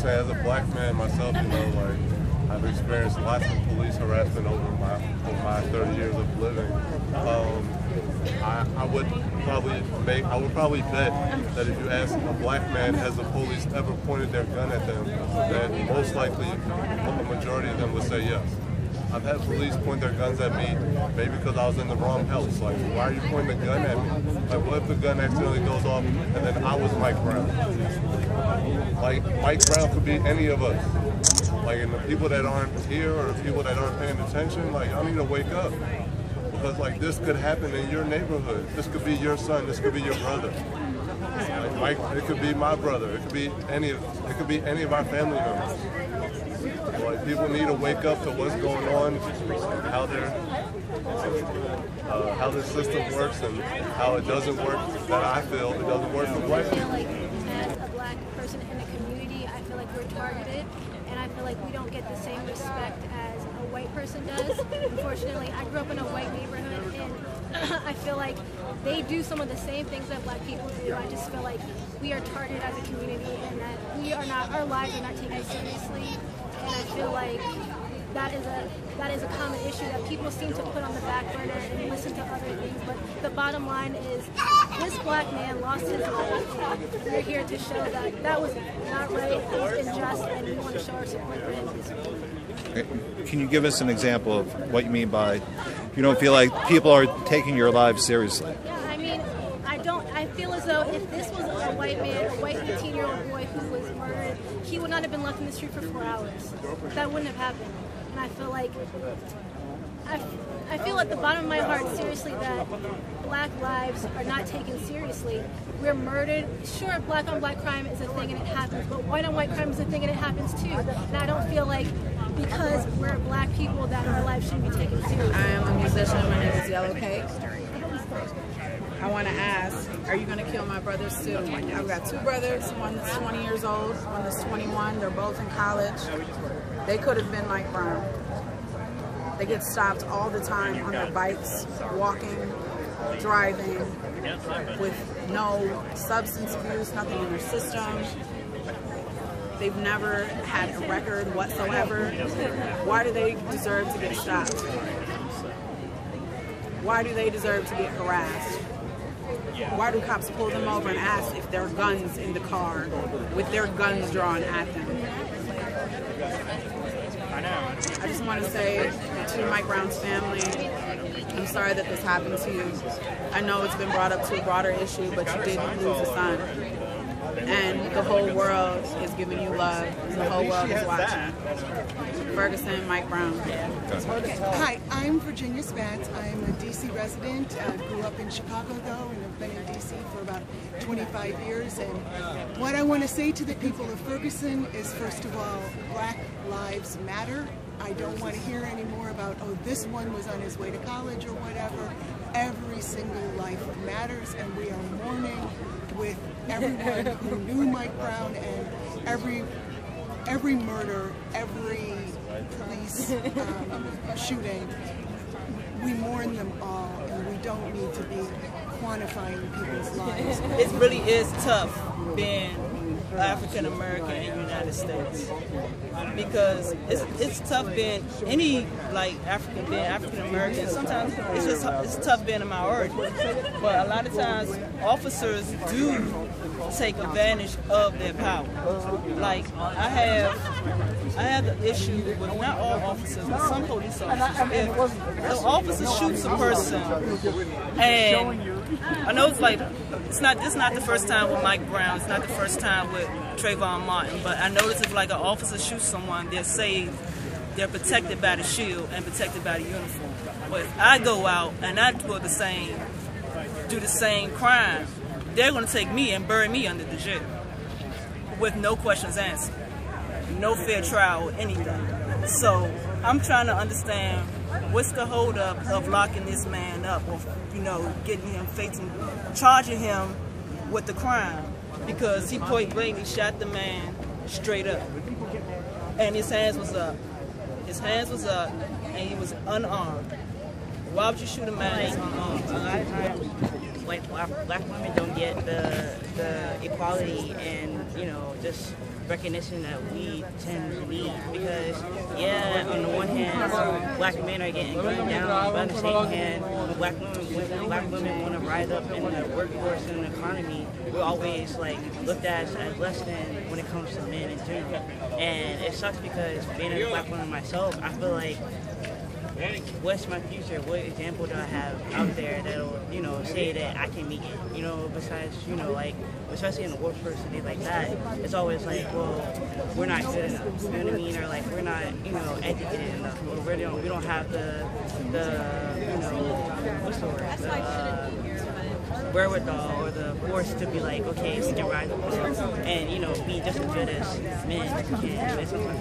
saying, as a black man myself, you know, like, I've experienced lots of police harassment over my 30 years of living. I would probably bet that if you ask a black man, has the police ever pointed their gun at them, that most likely a majority of them would say yes. I've had police point their guns at me, maybe because I was in the wrong house. Like, why are you pointing the gun at me? Like, what if the gun accidentally goes off and then I was Mike Brown? Like, Mike Brown could be any of us. Like, and the people that aren't here or the people that aren't paying attention, like, y'all need to wake up. Because, like, this could happen in your neighborhood. This could be your son. This could be your brother. Like, Mike, it could be my brother. It could be any of our family members. Like, people need to wake up to what's going on, how the system works, and how it doesn't work. That I feel it doesn't work for black people. Like, as a black person in the community, I feel like we're targeted, and I feel like we don't get the same respect as a white person does. Unfortunately, I grew up in a white neighborhood, and I feel like they do some of the same things that black people do. I just feel like we are targeted as a community, and that our lives are not taken seriously. And I feel like that is a common issue that people seem to put on the back burner and listen to other things. But the bottom line is, this black man lost his life, and we're here to show that that was not right, it was unjust, and we want to show our support for him this week. Can you give us an example of what you mean by you don't feel like people are taking your lives seriously? Yeah, I mean, I feel as though if this was a white man, a white 18-year-old boy who was murdered, he would not have been left in the street for 4 hours. That wouldn't have happened. And I feel like, I feel at the bottom of my heart, seriously, that black lives are not taken seriously. We're murdered. Sure, black on black crime is a thing and it happens, but white on white crime is a thing and it happens too. And I don't feel like because we're black people that our lives shouldn't be taken seriously. I am a musician. My name is Yellow Cake. I want to ask, are you going to kill my brothers too? I've got two brothers, one that's 20 years old, one that's 21. They're both in college. They could have been Mike Brown. They get stopped all the time on their bikes, walking, driving, with no substance abuse, nothing in their system. They've never had a record whatsoever. Why do they deserve to get stopped? Why do they deserve to get harassed? Why do cops pull them over and ask if there are guns in the car with their guns drawn at them? I just want to say to Mike Brown's family, I'm sorry that this happened to you. I know it's been brought up to a broader issue, but you did lose a son. And the whole world is giving you love, and the whole world is watching. Ferguson, Mike Brown. Okay. Hi, I'm Virginia Spatz. I'm a D.C. resident. Grew up in Chicago, though, and have been in D.C. for about 25 years. And what I want to say to the people of Ferguson is, first of all, Black Lives Matter. I don't want to hear any more about, oh, this one was on his way to college or whatever. Every single life matters, and we are mourning with everyone who knew Mike Brown, and every murder, every police shooting. We mourn them all, and we don't need to be quantifying people's lives. It really is tough being African American in the United States, because it's tough being any African American. Sometimes it's tough being a minority, but a lot of times officers do take advantage of their power. Like I have the issue with not all officers, but some police officers. If the officer shoots a person, and I know it's not the first time with Mike Brown, it's not the first time with Trayvon Martin, but I notice if like an officer shoots someone, they're saved, they're protected by the shield and protected by the uniform. But if I go out and I do the same crime, they're going to take me and bury me under the jail with no questions answered, no fair trial or anything. So I'm trying to understand what's the hold up of locking this man up, or getting him charging him with the crime, because he point blankly shot the man straight up, and his hands was up. His hands was up, and he was unarmed. Why would you shoot a man that's unarmed? black women don't get the equality and, you know, just recognition that we tend to need, because yeah, on the one hand black men are getting gunned down, but on the same hand when black women want to rise up in the workforce and the economy, we're always like looked at as less than when it comes to men in general. And it sucks because being a black woman myself, I feel like, what's my future? What example do I have out there that'll, you know, say that I can make it? You know, besides, you know, like, especially in the workforce and things like that, it's always like, well, we're not good enough. You know what I mean? Or like, we're not, you know, educated enough. Or we don't have the you know, what's the word? Wherewithal or the force to be like, okay, we can rise up and, you know, be just as good as men and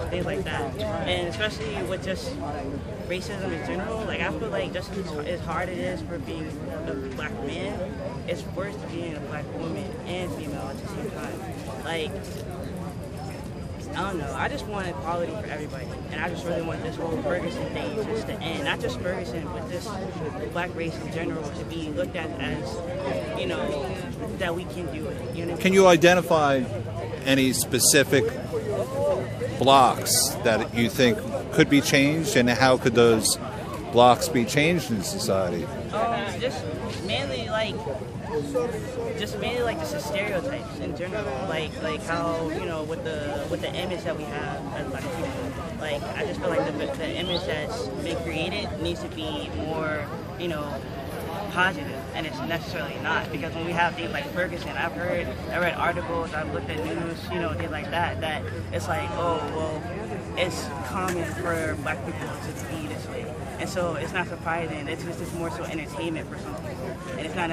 things like that. And especially with just racism in general, like I feel like just as hard it is for being a black man, it's worse being a black woman and female at the same time. Like, I don't know, I just want equality for everybody, and I just really want this whole Ferguson thing just to end. Not just Ferguson, but this black race in general to be looked at as, you know, that we can do it. You know? Can you identify any specific blocks that you think could be changed, and how could those blocks be changed in society? Just mainly just the stereotypes in general, like how, you know, with the image that we have as black people. Like, I just feel like the image that's been created needs to be more, you know, positive, and it's necessarily not, because when we have things like Ferguson, I read articles, I've looked at news, you know, things like that it's like, oh, well, it's common for black people to be this way, and so it's not surprising. It's just more so entertainment for some people, and it's not